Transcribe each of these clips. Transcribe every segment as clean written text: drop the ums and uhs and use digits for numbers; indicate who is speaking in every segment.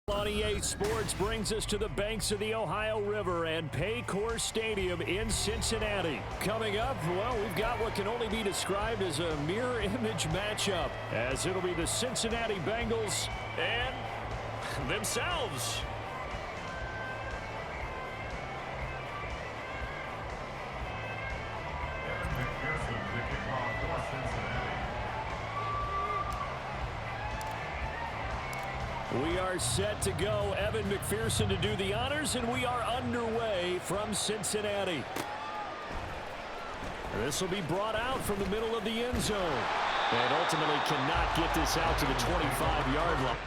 Speaker 1: On EA Sports brings us to the banks of the Ohio River and Paycor Stadium in Cincinnati. Coming up, well, we've got what can only be described as a mirror image matchup, as it'll be the Cincinnati Bengals and themselves. We are set to go. Evan McPherson to do the honors, and we are underway from Cincinnati. This will be brought out from the middle of the end zone. And ultimately cannot get this out to the 25-yard line.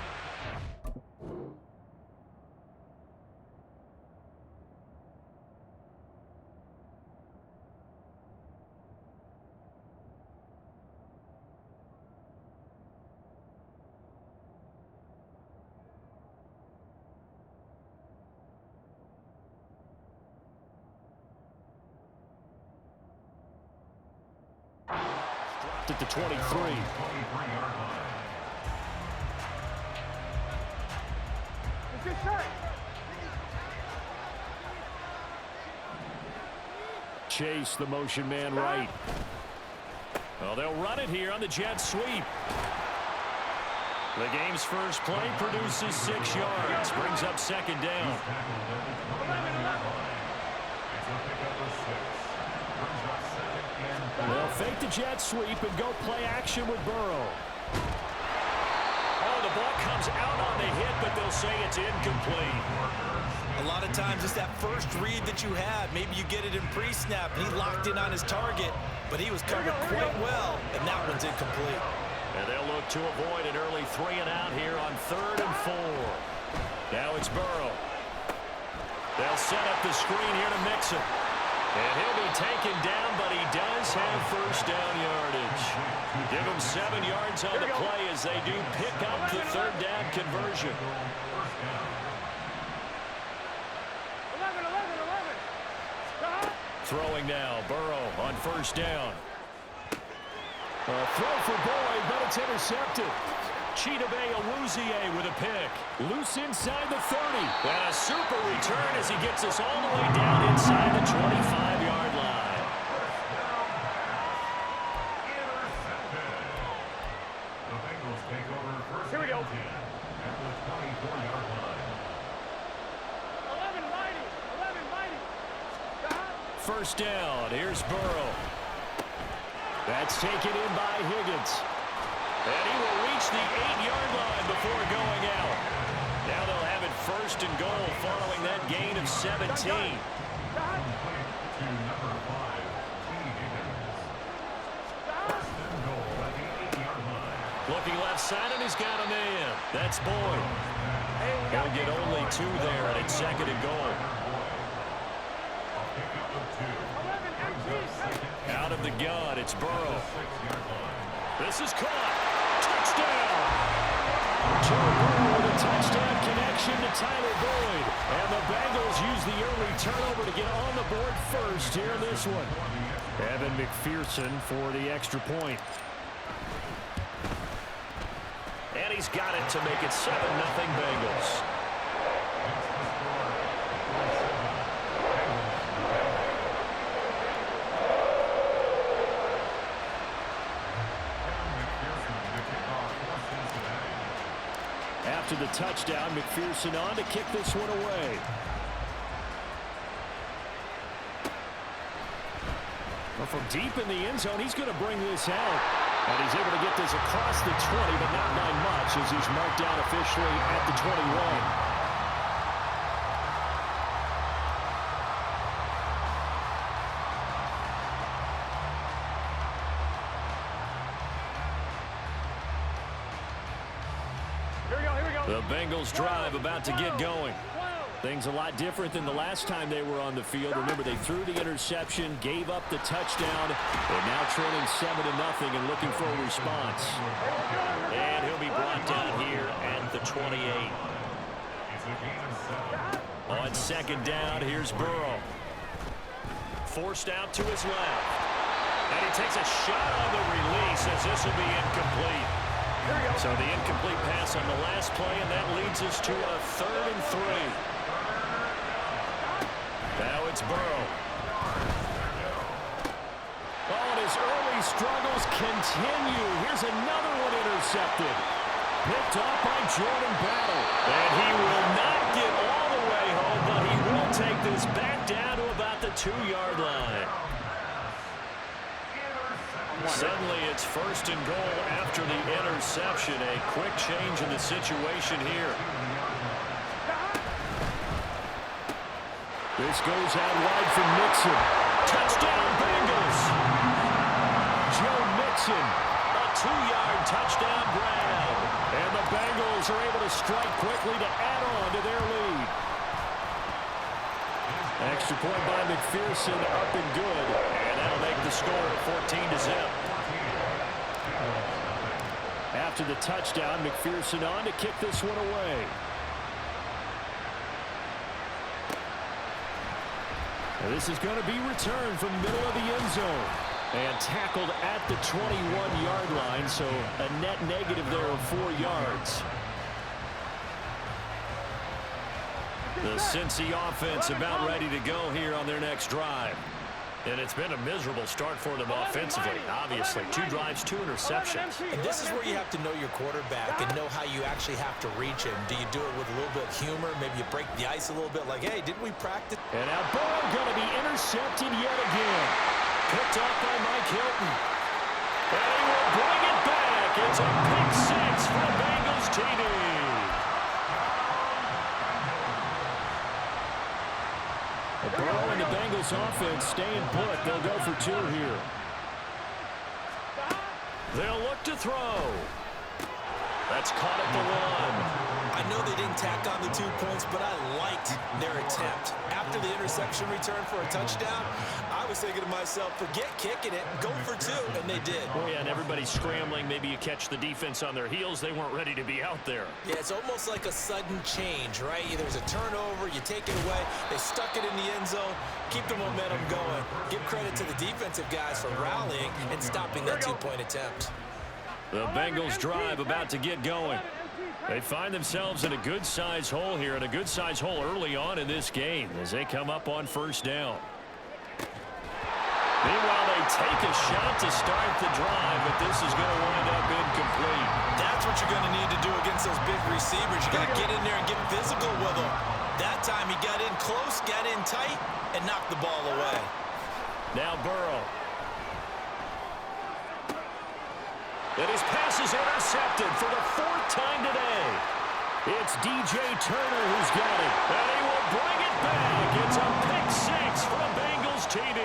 Speaker 1: At the 23. Chase the motion man right. Well, they'll run it here on the jet sweep. The game's first play produces 6 yards. Brings up second down. They'll fake the jet sweep and go play action with Burrow. Oh, the ball comes out on the hit, but they'll say it's incomplete.
Speaker 2: A lot of times it's that first read that you have. Maybe you get it in pre-snap. He locked in on his target, but he was covered quite well, and that one's incomplete.
Speaker 1: And they'll look to avoid an early 3-and-out here on 3rd and 4. Now it's Burrow. They'll set up the screen here to mix him. And he'll be taken down, but he does have first down yardage. Give him 7 yards on the play as they do pick up the 3rd down conversion. 11. Throwing now, Burrow on first down. A throw for Boyd, but it's intercepted. Chidobe Awuzie with a pick. Loose inside the 30. And a super return as he gets us all the way down inside the 25-yard line.
Speaker 3: Here we go. At the 24-yard line. 11 mighty.
Speaker 1: First down. Here's Burrow. That's taken in by Higgins. And he will reach the 8-yard line before going out. Now they'll have it first and goal following that gain of 17. Looking left side, and he's got a man. That's Boyd. He'll get only 2 there, and it's 2nd and goal. Out of the gun, it's Burrow. This is caught. Touchdown! Joe Burrow with a touchdown connection to Tyler Boyd. And the Bengals use the early turnover to get on the board first here in this one. Evan McPherson for the extra point. And he's got it to make it 7-0 Bengals. After the touchdown, McPherson on to kick this one away. Well, from deep in the end zone, he's going to bring this out. And he's able to get this across the 20, but not by much as he's marked down officially at the 21. The Bengals drive about to get going. Things a lot different than the last time they were on the field. Remember, they threw the interception, gave up the touchdown. They're now trailing 7-0 and looking for a response. And he'll be brought down here at the 28. On 2nd down, here's Burrow. Forced out to his left. And he takes a shot on the release as this will be incomplete. So the incomplete pass on the last play, and that leads us to a 3rd and 3. Now it's Burrow. Oh, and his early struggles continue. Here's another one intercepted. Picked off by Jordan Battle. And he will not get all the way home, but he will take this back down to about the 2-yard line. Suddenly it's 1st and goal after the interception. A quick change in the situation here. This goes out wide for Mixon. Touchdown Bengals. Joe Mixon, a 2-yard touchdown grab. And the Bengals are able to strike quickly to add on to their lead. Extra point by McPherson, up and good. And that'll make the score 14-0. After the touchdown, McPherson on to kick this one away. And this is going to be returned from the middle of the end zone. And tackled at the 21-yard line, so a net negative there of 4 yards. The Cincy offense about ready to go here on their next drive. And it's been a miserable start for them offensively. Obviously, 2 drives, 2 interceptions.
Speaker 2: And this is where you have to know your quarterback and know how you actually have to reach him. Do you do it with a little bit of humor? Maybe you break the ice a little bit like, hey, didn't we practice?
Speaker 1: And now Burrow going to be intercepted yet again. Picked off by Mike Hilton. And he will bring it back. It's a pick 6 for the Bengals TD. Burrow and the Bengals offense staying put. They'll go for 2 here. They'll look to throw. That's caught at the 1.
Speaker 2: I know they didn't tack on the 2 points, but I liked their attempt. After the interception return for a touchdown, I was thinking to myself, forget kicking it, go for 2, and they did.
Speaker 1: Oh, yeah, and everybody's scrambling. Maybe you catch the defense on their heels. They weren't ready to be out there.
Speaker 2: Yeah, it's almost like a sudden change, right? There's a turnover, you take it away, they stuck it in the end zone, keep the momentum going. Give credit to the defensive guys for rallying and stopping that 2-point attempt.
Speaker 1: The Bengals drive about to get going. They find themselves in a good-sized hole here, and a good-sized hole early on in this game as they come up on 1st down. Meanwhile, they take a shot to start the drive, but this is going to wind up incomplete.
Speaker 2: That's what you're going to need to do against those big receivers. You got to get in there and get physical with them. That time he got in close, got in tight, and knocked the ball away.
Speaker 1: Now Burrow. And his pass is intercepted for the 4th time today. It's DJ Turner who's got it. And he will bring it back. It's a pick 6 for the Bengals TD.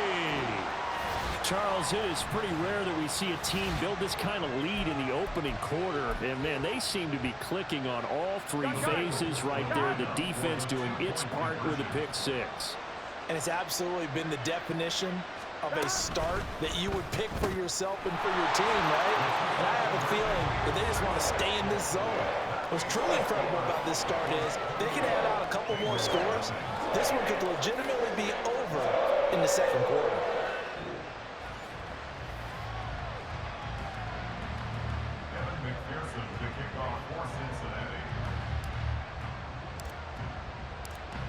Speaker 1: Charles, it is pretty rare that we see a team build this kind of lead in the opening quarter. And, man, they seem to be clicking on all 3 phases right there. The defense doing its part with a pick 6.
Speaker 2: And it's absolutely been the definition of a start that you would pick for yourself and for your team, right? And I have a feeling that they just want to stay in this zone. What's truly incredible about this start is they can add on a couple more scores. This one could legitimately be over in the 2nd quarter.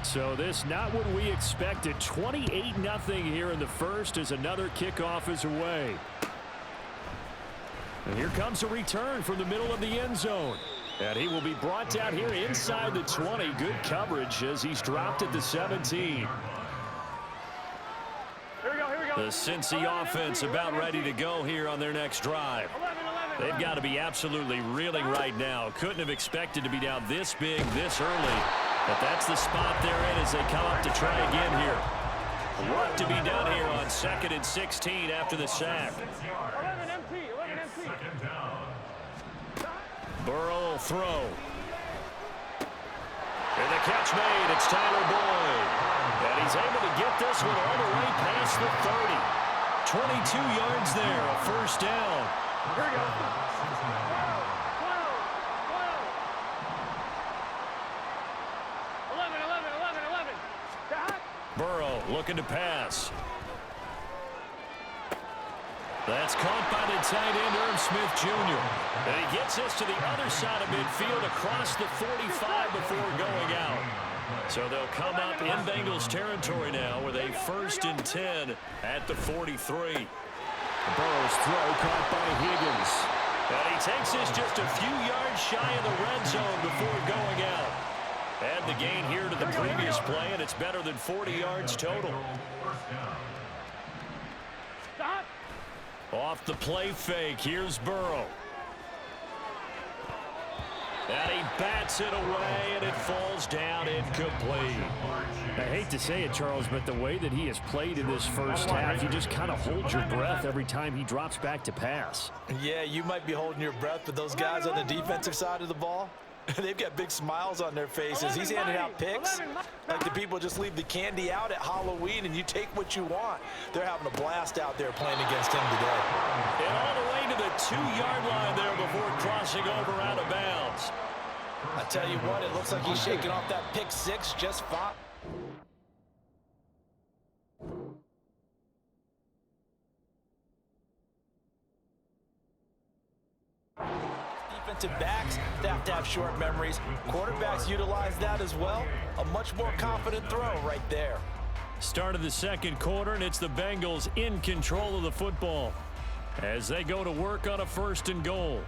Speaker 1: So this not what we expected. 28-0 here in the 1st as another kickoff is away. And here comes a return from the middle of the end zone. And he will be brought down here inside the 20. Good coverage as he's dropped at the 17.
Speaker 3: Here we go.
Speaker 1: The Cincy offense about ready to go here on their next drive. They've got to be absolutely reeling right now. Couldn't have expected to be down this big this early. But that's the spot they're in as they come up to try again here. Work to be done here on 2nd and 16 after the sack.
Speaker 3: 11 MT.
Speaker 1: Burrow will throw. And the catch made. It's Tyler Boyd. And he's able to get this one all the way past the 30. 22 yards there, a 1st down.
Speaker 3: Here we go. 11.
Speaker 1: Burrow looking to pass. That's caught by the tight end, Irv Smith Jr. And he gets this to the other side of midfield across the 45 before going out. So they'll come up in Bengals territory now with a 1st and 10 at the 43.
Speaker 4: Burrow's throw caught by Higgins.
Speaker 1: And he takes this just a few yards shy of the red zone before going out. Add the gain here to the previous play, and it's better than 40 yards total.
Speaker 3: Stop.
Speaker 1: Off the play fake, here's Burrow. And he bats it away, and it falls down incomplete.
Speaker 4: I hate to say it, Charles, but the way that he has played in this first half, you just kind of hold your breath every time he drops back to pass.
Speaker 2: Yeah, you might be holding your breath, but those guys on the defensive side of the ball, they've got big smiles on their faces. He's handing out picks like the people just leave the candy out at Halloween and you take what you want. They're having a blast out there playing against him today.
Speaker 1: And all the way to the 2-yard line there before crossing over out of bounds.
Speaker 2: I tell you what, it looks like he's shaking off that pick six just fine. Defensive backs, they have to have short memories. Quarterbacks utilize that as well. A much more confident throw right there.
Speaker 1: Start of the second quarter, and it's the Bengals in control of the football as they go to work on a 1st and goal.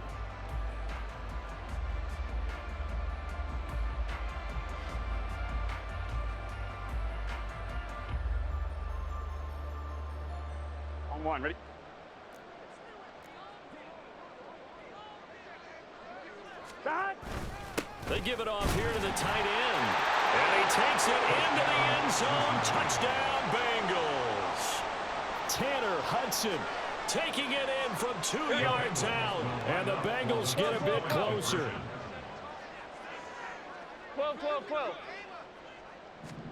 Speaker 3: On one, ready? Stop.
Speaker 1: They give it off here to the tight end. And he takes it into the end zone. Touchdown, Bengals. Tanner Hudson taking it in from 2 yards out. And the Bengals get a bit closer.
Speaker 3: 12, 12, 12.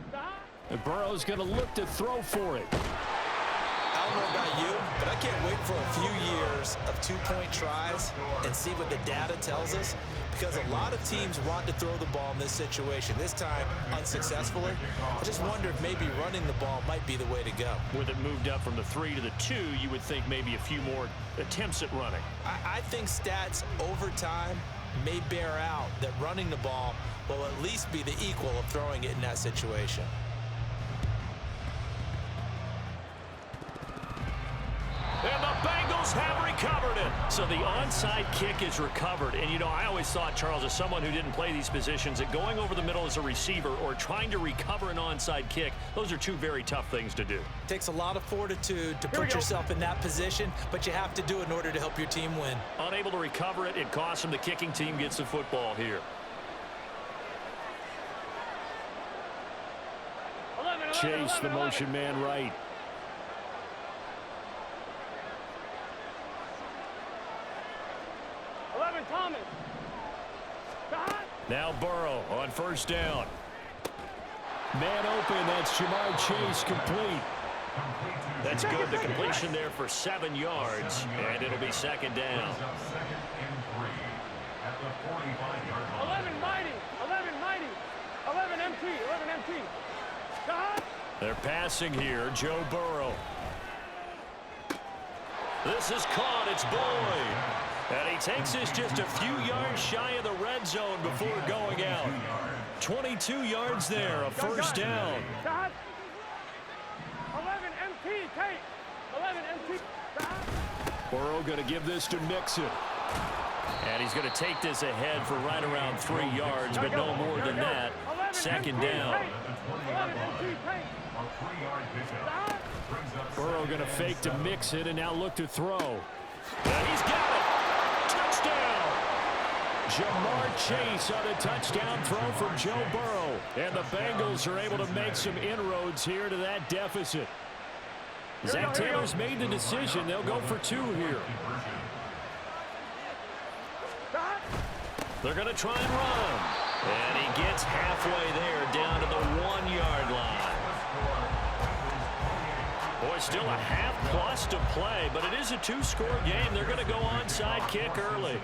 Speaker 3: Stop.
Speaker 4: And Burrow's going to look to throw for it.
Speaker 2: I don't know about you, but I can't wait for a few years of 2-point tries and see what the data tells us, because a lot of teams want to throw the ball in this situation. This time, unsuccessfully. I just wonder if maybe running the ball might be the way to go.
Speaker 1: With it moved up from the 3 to the 2, you would think maybe a few more attempts at running.
Speaker 2: I think stats over time may bear out that running the ball will at least be the equal of throwing it in that situation.
Speaker 1: And the Bengals have recovered it. So the onside kick is recovered. And, you know, I always thought, Charles, as someone who didn't play these positions, that going over the middle as a receiver or trying to recover an onside kick, those are two very tough things to do.
Speaker 2: It takes a lot of fortitude to put yourself in that position, but you have to do it in order to help your team win.
Speaker 1: Unable to recover it, it costs them. The kicking team gets the football here.
Speaker 3: 11,
Speaker 4: Chase,
Speaker 3: 11,
Speaker 4: the
Speaker 3: 11.
Speaker 4: motion man right.
Speaker 3: Thomas. Stop.
Speaker 1: Now Burrow on 1st down.
Speaker 4: Man open, that's Jamar Chase complete.
Speaker 1: That's good. The completion there for 7 yards, and it'll be 2nd down.
Speaker 3: 11 mighty. 11 mighty. 11 MT. 11 MT. Stop.
Speaker 1: They're passing here. Joe Burrow. This is caught. It's Boyd. And he takes this just a few yards shy of the red zone before going out. 22 yards there, a 1st down.
Speaker 3: Stop. 11 MT. Take. 11 MT. Stop.
Speaker 4: Burrow going to give this to Mixon.
Speaker 1: And he's going to take this ahead for right around 3 yards, but no more than that. 2nd down.
Speaker 3: 11 MT. Take. Stop.
Speaker 4: Burrow going to fake to Mixon and now look to throw.
Speaker 1: And he's got it. Touchdown.
Speaker 4: Jamar Chase on a touchdown throw from Joe Burrow. And the Bengals are able to make some inroads here to that deficit. Zach Taylor's made the decision. They'll go for 2 here.
Speaker 3: Stop.
Speaker 1: They're going to try and run. And he gets halfway there down to the 1-yard line. Boy, still a half plus to play, but it is a 2-score game. They're going to go onside kick early.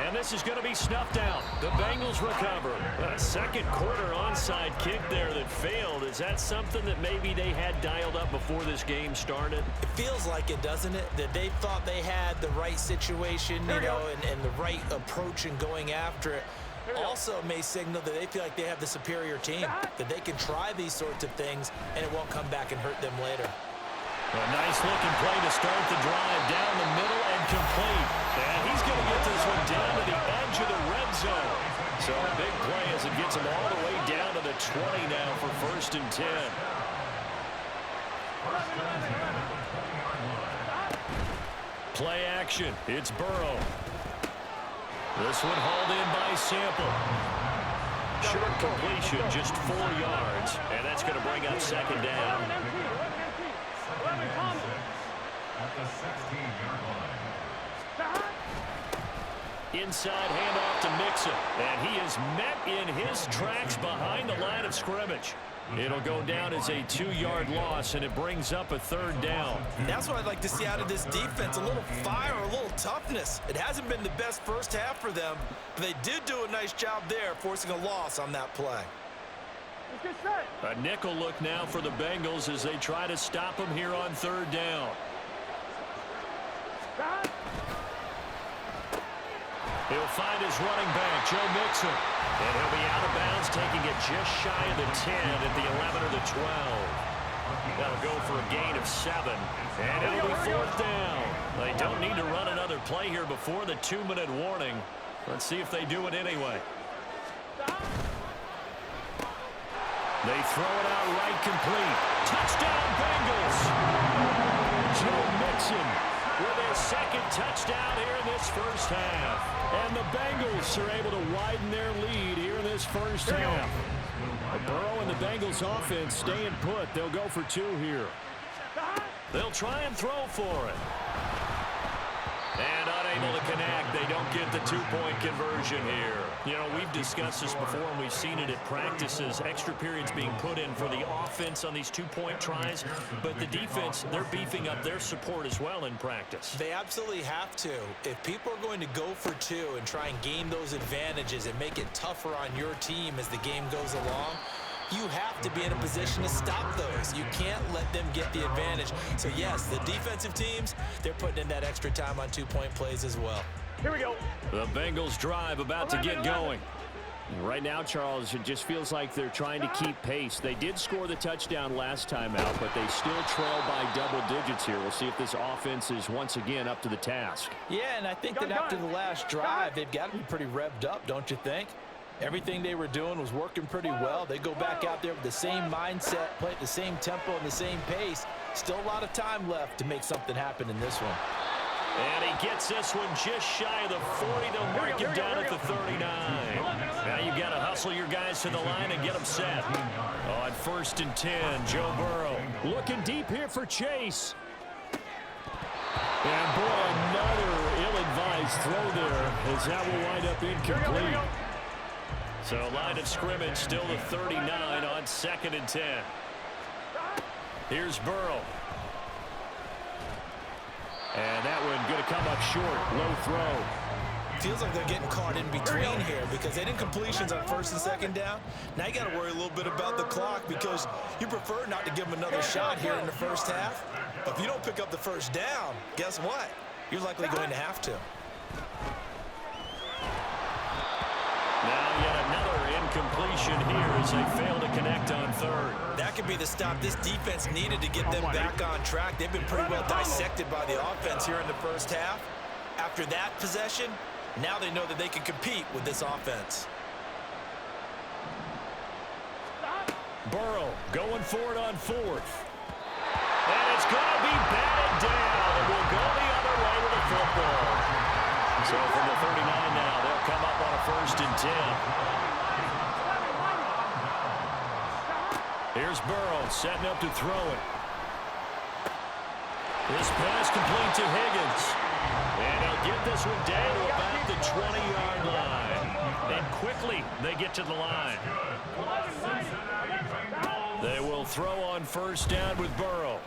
Speaker 4: And this is going to be snuffed out. The Bengals recover. A second quarter onside kick there that failed. Is that something that maybe they had dialed up before this game started?
Speaker 2: It feels like it, doesn't it? That they thought they had the right situation, you know, and the right approach in going after it. Also may signal that they feel like they have the superior team, that they can try these sorts of things and it won't come back and hurt them later.
Speaker 4: A nice looking play to start the drive down the middle and complete. And he's going to get this one down to the edge of the red zone. So a big play as it gets him all the way down to the 20 now for 1st and 10. Play action. It's Burrow. This one hauled in by Sample. Short completion, just 4 yards. And that's going to bring up 2nd down.
Speaker 3: At the 16-yard line.
Speaker 4: Inside handoff to Mixon. And he is met in his tracks behind the line of scrimmage. It'll go down as a 2-yard loss, and it brings up a 3rd down.
Speaker 2: That's what I'd like to see out of this defense, a little fire, a little toughness. It hasn't been the best first half for them, but they did do a nice job there, forcing a loss on that play.
Speaker 4: A nickel look now for the Bengals as they try to stop him here on 3rd down. He'll find his running back, Joe Mixon. And he'll be out of bounds, taking it just shy of the 10 at the 11 or the 12. That'll go for a gain of 7. And it'll be 4th down. They don't need to run another play here before the 2-minute warning. Let's see if they do it anyway. They throw it out right complete. Touchdown, Bengals! Joe Mixon with his 2nd touchdown here in this first half. And the Bengals are able to widen their lead here in this first half. Burrow and the Bengals offense staying put. They'll go for 2 here. They'll try and throw for it. And unable to connect. They don't get the 2-point conversion here. You know, we've discussed this before, and we've seen it at practices. Extra periods being put in for the offense on these 2-point tries. But the defense, they're beefing up their support as well in practice.
Speaker 2: They absolutely have to. If people are going to go for 2 and try and gain those advantages and make it tougher on your team as the game goes along, you have to be in a position to stop those. You can't let them get the advantage. So, yes, the defensive teams, they're putting in that extra time on 2-point plays as well.
Speaker 3: Here we go.
Speaker 4: The Bengals drive about to get going. Right now, Charles, it just feels like they're trying to keep pace. They did score the touchdown last time out, but they still trail by double digits here. We'll see if this offense is once again up to the task.
Speaker 2: Yeah, and I think that after the last drive, they've got to be pretty revved up, don't you think? Everything they were doing was working pretty well. They go back out there with the same mindset, play at the same tempo and the same pace. Still a lot of time left to make something happen in this one.
Speaker 4: And he gets this one just shy of the 40. They'll break him down at the 39. Now you've got to hustle your guys to the line and get them set. On 1st and 10, Joe Burrow looking deep here for Chase. And boy, another ill-advised throw there as that will wind up incomplete. So line of scrimmage still the 39 on 2nd and 10. Here's Burrow. And that one going to come up short. Low throw.
Speaker 2: Feels like they're getting caught in between here because they did completions on 1st and 2nd down. Now you got to worry a little bit about the clock because you prefer not to give them another shot here in the first half. But if you don't pick up the 1st down, guess what? You're likely going to have to.
Speaker 4: Now yet another incompletion here as they fail to connect on 3rd.
Speaker 2: That could be the stop this defense needed to get them back on track. They've been pretty well dissected by the offense here in the first half. After that possession, now they know that they can compete with this offense.
Speaker 4: Burrow going for it on 4th. And it's going to be batted down. It will go the other way with the football. So from the 39 now, they'll come up on a 1st and 10. Here's Burrow setting up to throw it. This pass complete to Higgins. And he'll get this one down to about the 20-yard line. And quickly they get to the line. They will throw on 1st down with Burrow.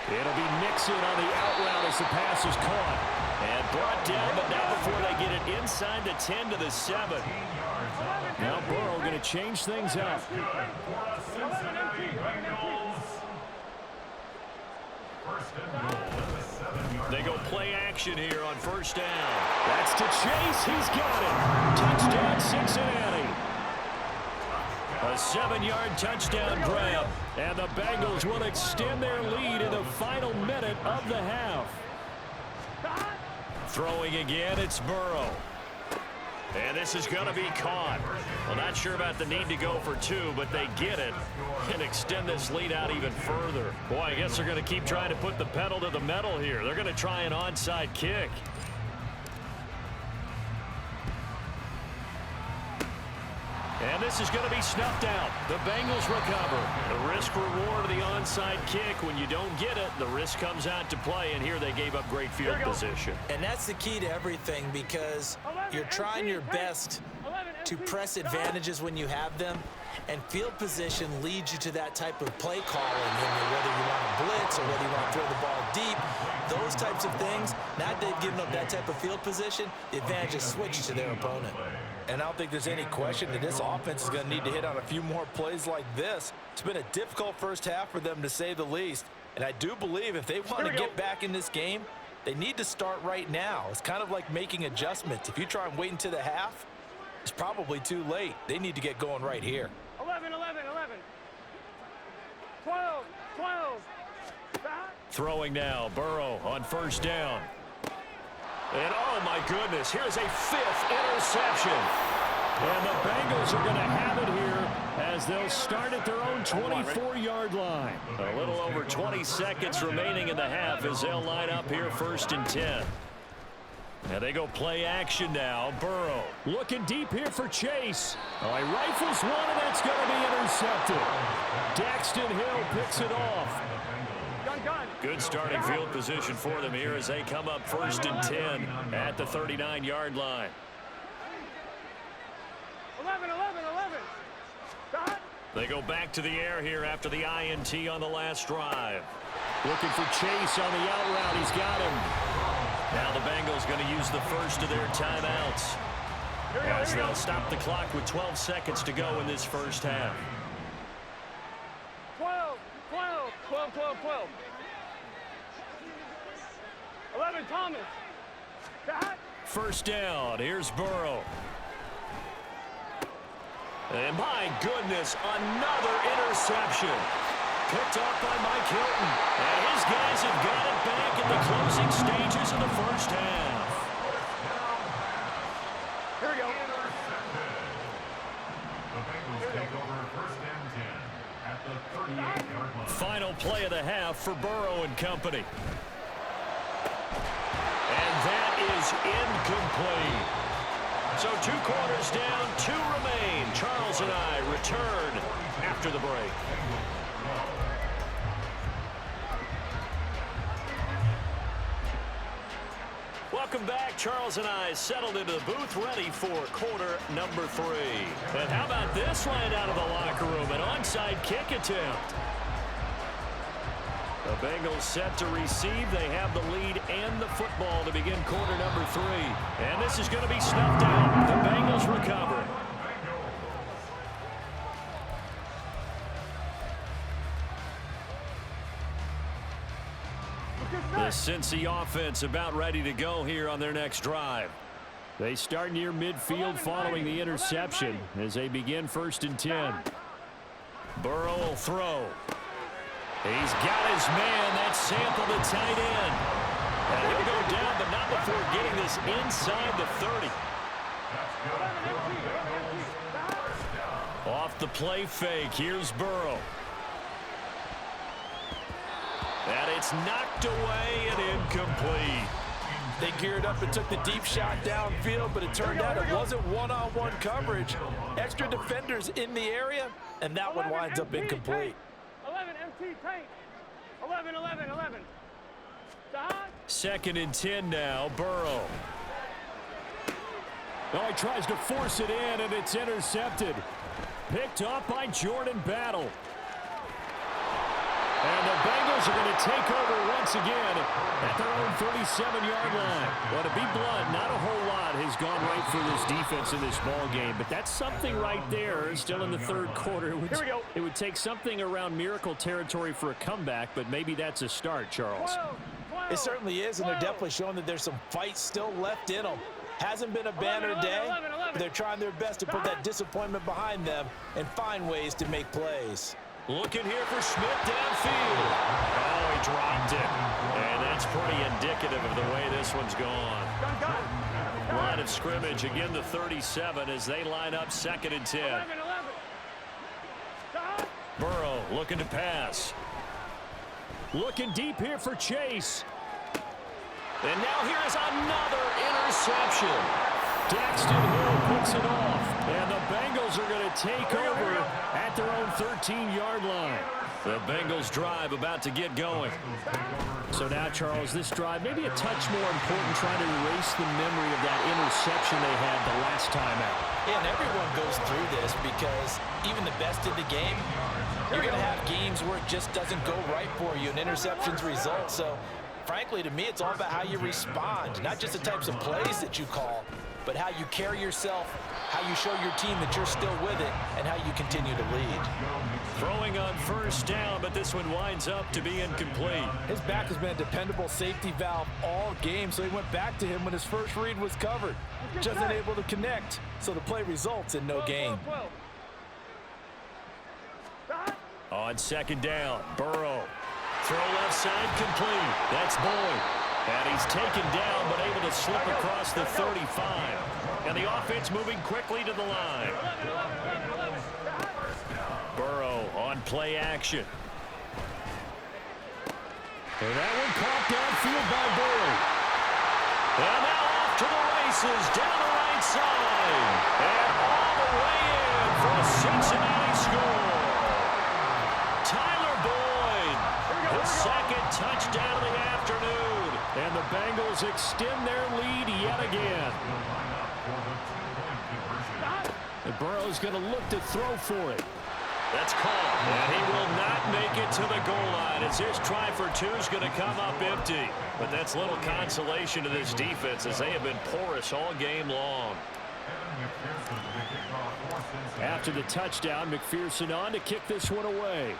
Speaker 4: It'll be Mixon on the out route as the pass is caught.
Speaker 1: And brought down, but not before they get it inside the 10 to the 7.
Speaker 4: Now Burrow going to change things up.
Speaker 3: Cincinnati Bengals. First and goal at the 7-yard
Speaker 1: They go
Speaker 3: line.
Speaker 1: play action here on first down.
Speaker 4: That's to Chase. He's got it. Touchdown, Cincinnati.
Speaker 1: A 7-yard touchdown grab.
Speaker 4: And the Bengals will extend their lead in the final minute of the half.
Speaker 1: Throwing again, it's Burrow. And this is going to be caught. Well, not sure about the need to go for 2, but they get it and extend this lead out even further. Boy, I guess they're going to keep trying to put the pedal to the metal here. They're going to try an onside kick. And this is going to be snuffed out. The Bengals recover. The risk-reward of the onside kick. When you don't get it, the risk comes out to play, and here they gave up great field position.
Speaker 2: And that's the key to everything, because you're trying your best to press advantages when you have them, and field position leads you to that type of play calling, whether you want to blitz or whether you want to throw the ball deep, those types of things. Now that they've given up that type of field position, the advantage is switched to their opponent.
Speaker 5: And I don't think there's any question that this offense is going to need to hit on a few more plays like this. It's been a difficult first half for them, to say the least. And I do believe if they want to get back in this game, they need to start right now. It's kind of like making adjustments. If you try and wait until the half, it's probably too late. They need to get going right here.
Speaker 6: 11, 11, 11. 12, 12.
Speaker 1: Throwing now, Burrow on first down. And oh my goodness, here's a 5th interception.
Speaker 4: And the Bengals are going to have it here as they'll start at their own 24-yard line.
Speaker 1: A little over 20 seconds remaining in the half as they'll line up here first and 10. Now they go play action now. Burrow
Speaker 4: looking deep here for Chase. Oh, he rifles one, and that's going to be intercepted. Daxton Hill picks it off.
Speaker 1: Good starting field position for them here as they come up first and 10 at the 39-yard line.
Speaker 6: 11, 11, 11.
Speaker 1: They go back to the air here after the INT on the last drive.
Speaker 4: Looking for Chase on the out route. He's got him.
Speaker 1: Now the Bengals going to use the first of their timeouts as they'll stop the clock with 12 seconds to go in this first half.
Speaker 6: 12, 12, 12, 12, 12. 11, Thomas.
Speaker 1: First down. Here's Burrow. And my goodness, another interception. Picked off by Mike Hilton. And his guys have got it back in the closing stages of the first half.
Speaker 6: Here we go.
Speaker 3: The Bengals take over first and 10 at the 38-yard line.
Speaker 1: Final play of the half for Burrow and company. And that is incomplete. So 2 quarters down, 2 remain. Charles and I return after the break. Welcome back. Charles and I settled into the booth, ready for quarter number 3. And how about this line out of the locker room? An onside kick attempt. The Bengals set to receive. They have the lead and the football to begin quarter number 3. And this is going to be snuffed out. The Bengals recover. The Cincy offense about ready to go here on their next drive.
Speaker 4: They start near midfield following the interception as they begin first and 10.
Speaker 1: Burrow will throw. He's got his man. That's Sample, the tight end. And he'll go down, but not before getting this inside the 30. Off the play fake. Here's Burrow. And it's knocked away and incomplete.
Speaker 5: They geared up and took the deep shot downfield, but it turned out it wasn't one-on-one coverage. Extra defenders in the area, and that one winds up incomplete.
Speaker 6: 11, MT, tank. 11, 11, 11.
Speaker 1: Second and 10 now, Burrow.
Speaker 4: Oh, he tries to force it in, and it's intercepted. Picked off by Jordan Battle. And the Bengals Bengals are going to take over once again at their own 37-yard line. Well, to be blunt, not a whole lot has gone right for this defense in this ball game, but that's something right there. Still in the third quarter. It would take something around miracle territory for a comeback, but maybe that's a start, Charles.
Speaker 2: It certainly is, and they're definitely showing that there's some fight still left in them. Hasn't been a banner day, but they're trying their best to put that disappointment behind them and find ways to make plays.
Speaker 1: Looking here for Smith downfield. Oh, he dropped it. And that's pretty indicative of the way this one's gone. Line of scrimmage, again the 37 as they line up 2nd and 10. Burrow looking to pass.
Speaker 4: Looking deep here for Chase.
Speaker 1: And now here is another interception.
Speaker 4: Daxton Hill picks it off. And the Bengals are going to take over at their own 13-yard line.
Speaker 1: The Bengals drive about to get going.
Speaker 4: So now, Charles, this drive maybe a touch more important, trying to erase the memory of that interception they had the last time out.
Speaker 5: Yeah, and everyone goes through this because even the best in the game, you're going to have games where it just doesn't go right for you and interceptions result. So, frankly, to me, it's all about how you respond, not just the types of plays that you call, but how you carry yourself, how you show your team that you're still with it, and how you continue to lead.
Speaker 1: Throwing on first down, but this one winds up to be incomplete.
Speaker 5: His back has been a dependable safety valve all game, so he went back to him when his first read was covered. Just unable to connect, so the play results in no gain.
Speaker 1: On 2nd down, Burrow. Throw left side complete. That's Boyd. And he's taken down, but able to slip across the 35. And the offense moving quickly to the line. Burrow on play action.
Speaker 4: And that one caught downfield by Boyd.
Speaker 1: And now off to the races, down the right side. And all the way in for a Cincinnati score. Tyler Boyd, his 2nd touchdown of the afternoon.
Speaker 4: And the Bengals extend their lead yet again. And Burrow's going to look to throw for it.
Speaker 1: That's called, and he will not make it to the goal line as his try for 2 is going to come up empty. But that's little consolation to this defense as they have been porous all game long.
Speaker 4: After the touchdown, McPherson on to kick this one away.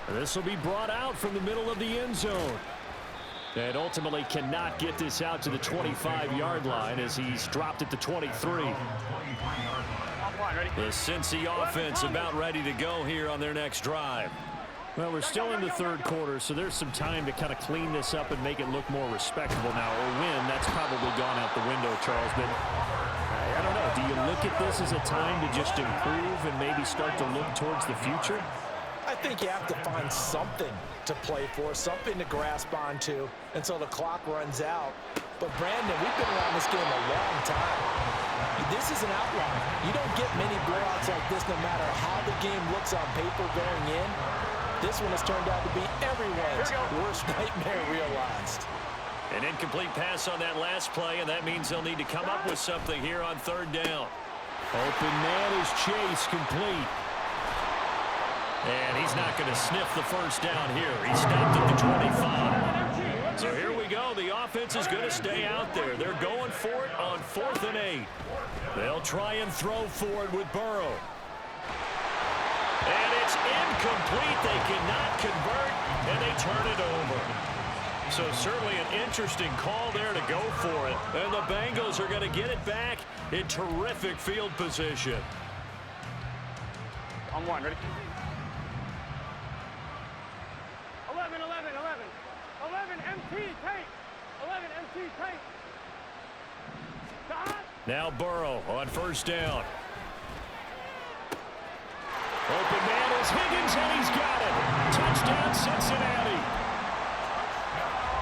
Speaker 4: This will be brought out from the middle of the end zone. And ultimately cannot get this out to the 25-yard line as he's dropped at the 23.
Speaker 1: The Cincy offense about ready to go here on their next drive.
Speaker 4: Well, we're still in the third quarter, so there's some time to kind of clean this up and make it look more respectable now. Or win, that's probably gone out the window, Charles. But I don't know. Do you look at this as a time to just improve and maybe start to look towards the future?
Speaker 2: I think you have to find something to play for, something to grasp onto until the clock runs out. But, Brandon, we've been around this game a long time. This is an outlier. You don't get many blowouts like this no matter how the game looks on paper going in. This one has turned out to be everyone's worst nightmare realized.
Speaker 1: An incomplete pass on that last play, and that means they'll need to come up with something here on 3rd down.
Speaker 4: Open man is Chase, complete.
Speaker 1: And he's not going to sniff the first down here. He stopped at the 25. So here we go. The offense is going to stay out there. They're going for it on 4th and 8. They'll try and throw for it with Burrow. And it's incomplete. They cannot convert, and they turn it over. So certainly an interesting call there to go for it. And the Bengals are going to get it back in terrific field position.
Speaker 6: On 1, ready? 11, 11, 11. 11 MT tank. 11 MT tank. Stop.
Speaker 1: Now Burrow on 1st down.
Speaker 4: Open man is Higgins, and he's got it. Touchdown, Cincinnati.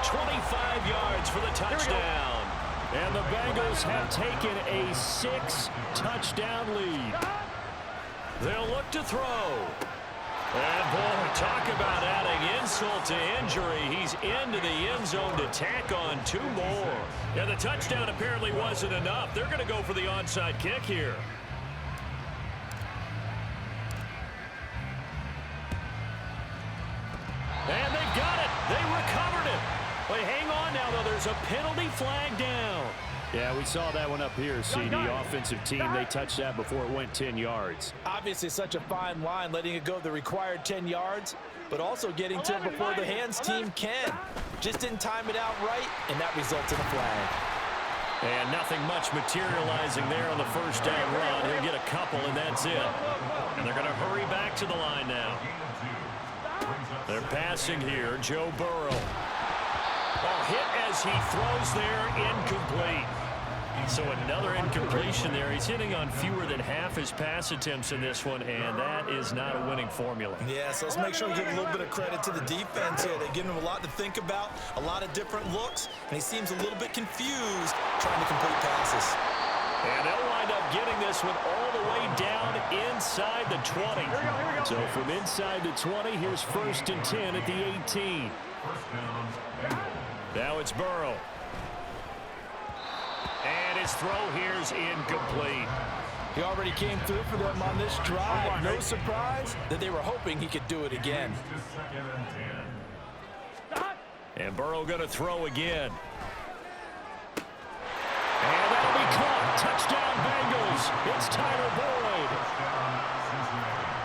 Speaker 1: 25 yards for the touchdown.
Speaker 4: And the Bengals have taken a 6-touchdown lead.
Speaker 1: They'll look to throw. And boy, talk about adding insult to injury. He's into the end zone to tack on 2 more. And the touchdown apparently wasn't enough. They're going to go for the onside kick here.
Speaker 4: But hang on now, though. There's a penalty flag down. Yeah, we saw that one up here, CD. Offensive team, they touched that before it went 10 yards.
Speaker 2: Obviously such a fine line, letting it go the required 10 yards, but also getting to it before the hands team can. Just didn't time it out right, and that results in a flag.
Speaker 4: And nothing much materializing there on the first down run. He'll get a couple, and that's it. And they're going to hurry back to the line now. They're passing here. Joe Burrow. Oh, hit as he throws there, incomplete. So another incompletion there. He's hitting on fewer than half his pass attempts in this one, and that is not a winning formula.
Speaker 2: Yeah, so let's make sure we give a little bit of credit to the defense here. They've given him a lot to think about, a lot of different looks, and he seems a little bit confused trying to complete passes.
Speaker 4: And they'll wind up getting this one all the way down inside the 20. So from inside the 20, here's 1st and 10 at the 18. Now it's Burrow. And his throw here's incomplete.
Speaker 2: He already came through for them on this drive. No surprise that they were hoping he could do it again.
Speaker 4: And Burrow going to throw again. And that'll be caught. Touchdown Bengals. It's Tyler Boyd.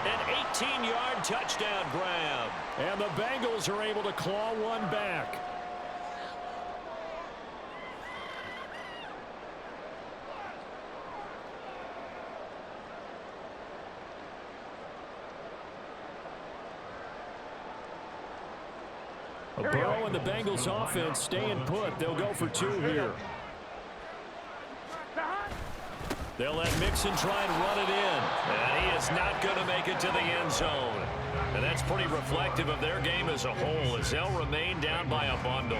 Speaker 4: An 18-yard touchdown grab. And the Bengals are able to claw one back. Burrow and the Bengals offense staying put. They'll go for 2 here. They'll let Mixon try and run it in. And he is not going to make it to the end zone. And that's pretty reflective of their game as a whole, as they'll remain down by a bundle.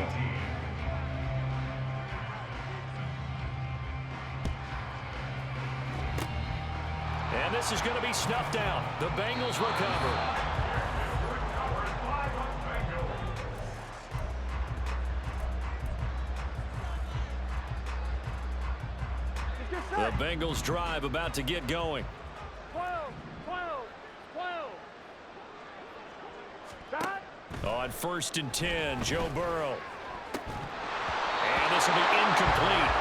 Speaker 4: And this is going to be snuffed out. The Bengals recover. The Bengals drive about to get going.
Speaker 6: 12.
Speaker 4: On 1st and 10, Joe Burrow. And this will be incomplete.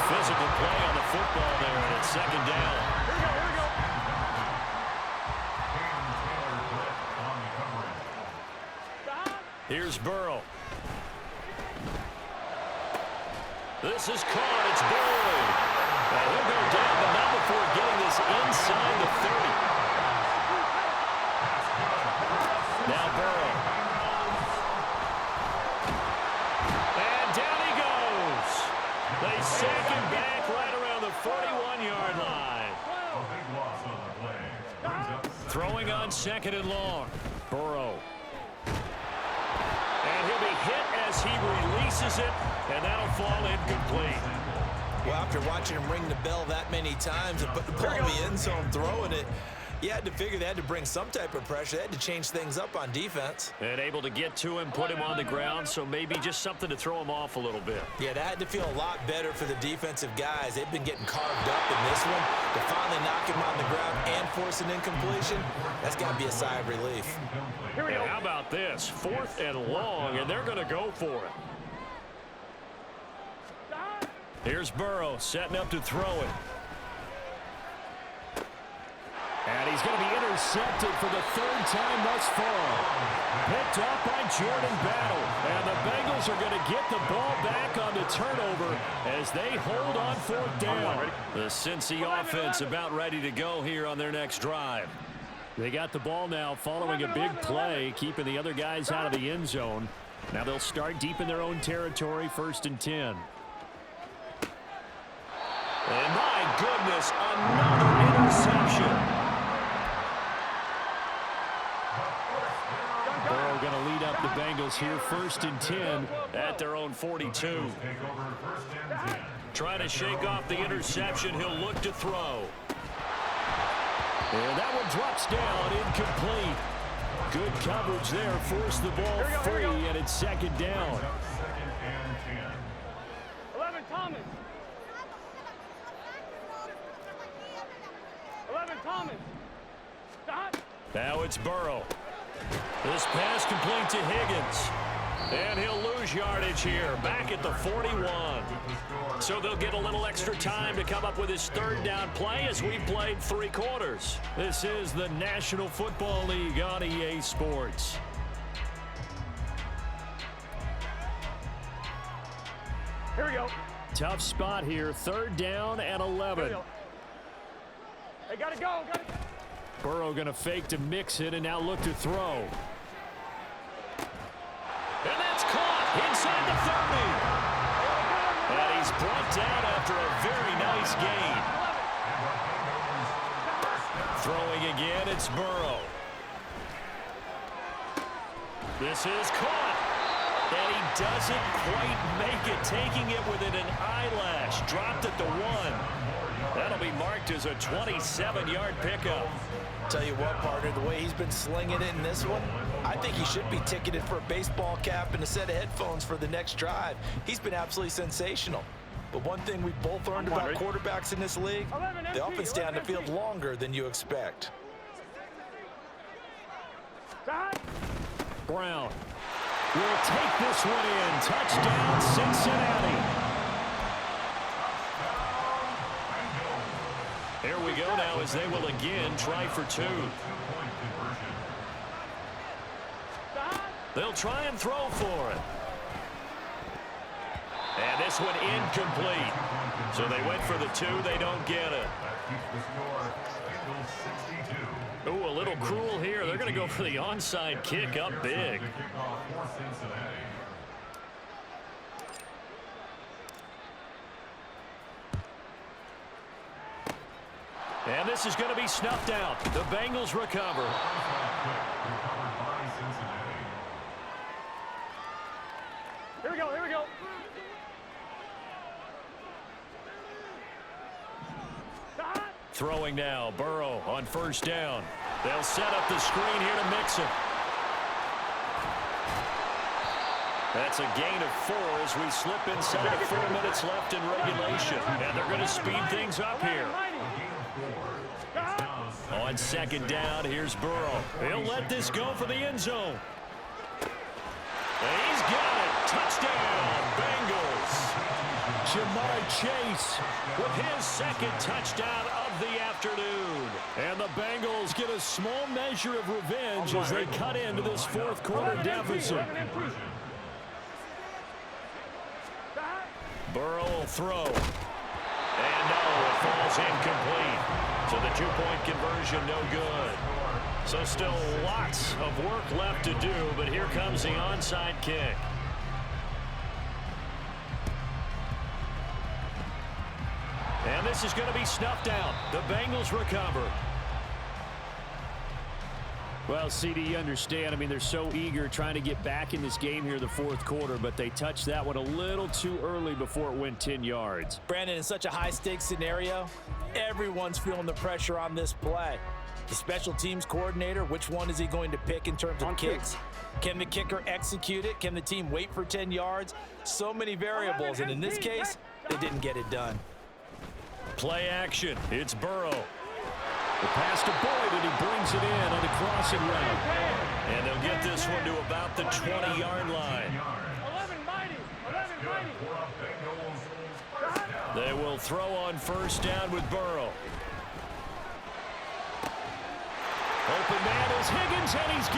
Speaker 4: Physical play on the football there, and it's 2nd down.
Speaker 6: Here we go.
Speaker 4: Here's Burrow. This is caught. It's Boyd. And he'll go down, but not before getting this inside the 30. Now Burrow. And down he goes. They sack him back right around the 41-yard line. Throwing on 2nd and long. Burrow. And he'll be hit as he releases it, and that'll fall incomplete.
Speaker 2: Well, after watching him ring the bell that many times and put the ball in the end zone throwing it, you had to figure they had to bring some type of pressure. They had to change things up on defense.
Speaker 4: And able to get to him, put him on the ground, so maybe just something to throw him off a little bit.
Speaker 2: Yeah, that had to feel a lot better for the defensive guys. They've been getting carved up in this one. To finally knock him on the ground and force an incompletion, that's got to be a sigh of relief.
Speaker 4: And how about this? 4th and long, and they're going to go for it. Here's Burrow setting up to throw it. And he's going to be intercepted for the 3rd time thus far. Picked up by Jordan Battle. And the Bengals are going to get the ball back on the turnover as they hold on 4th down. The Cincy offense about ready to go here on their next drive. They got the ball now following a big play, keeping the other guys out of the end zone. Now they'll start deep in their own territory, 1st and 10. And my goodness, another interception. Burrow going to lead up the Bengals here, 1st and 10 at their own 42. Trying to shake off the interception. He'll look to throw. And that one drops down, incomplete. Good coverage there, forced the ball free, and it's 2nd down.
Speaker 6: 11 Thomas. 11 Thomas. Stop.
Speaker 4: Now it's Burrow. This pass complete to Higgins. And he'll lose yardage here, back at the 41. So they'll get a little extra time to come up with his third down play as we played 3 quarters. This is the National Football League on EA Sports.
Speaker 6: Here we go.
Speaker 4: Tough spot here, 3rd down and 11.
Speaker 6: Hey, gotta go.
Speaker 4: Burrow going to fake to mix it and now look to throw. And that's caught inside the 30. And he's brought down after a very nice gain. Throwing again, it's Burrow. This is caught. And he doesn't quite make it, taking it within an eyelash. Dropped at the 1. That'll be marked as a 27-yard pickup.
Speaker 5: Tell you what, partner, the way he's been slinging it in this one, I think he should be ticketed for a baseball cap and a set of headphones for the next drive. He's been absolutely sensational. But one thing we've both learned about quarterbacks in this league, they often stay on the field longer than you expect.
Speaker 4: Brown will take this one in. Touchdown, Cincinnati. Here we go now as they will again try for 2. They'll try and throw for it. And this one incomplete. So they went for the 2. They don't get it. Ooh, a little cruel here. They're going to go for the onside kick up big. And this is going to be snuffed out. The Bengals recover.
Speaker 6: Here we go.
Speaker 4: Throwing now, Burrow on 1st down. They'll set up the screen here to mix it. That's a gain of 4 as we slip inside of 4 minutes left in regulation. And they're going to speed things up here. On 2nd down, here's Burrow. He'll let this go for the end zone. And he's got it. Touchdown, Bengals. Jamar Chase with his 2nd touchdown of the afternoon. And the Bengals get a small measure of revenge as they cut into this 4th quarter deficit. Burrow will throw. And no, it falls incomplete. So the 2-point conversion no good. So still lots of work left to do, but here comes the onside kick. And this is going to be snuffed out. The Bengals recover. Well, CD, you understand. I mean, they're so eager trying to get back in this game here the 4th quarter, but they touched that one a little too early before it went 10 yards.
Speaker 5: Brandon, in such a high-stakes scenario, everyone's feeling the pressure on this play. The special teams coordinator, which one is he going to pick in terms of kicks? Can the kicker execute it? Can the team wait for 10 yards? So many variables, and in this case, they didn't get it done.
Speaker 4: Play action. It's Burrow. The pass to Boyd, and he brings it in on the crossing route. And they'll get this one to about the 20-yard line.
Speaker 6: 11 mighty.
Speaker 4: They will throw on 1st down with Burrow. Open man is Higgins, and he's...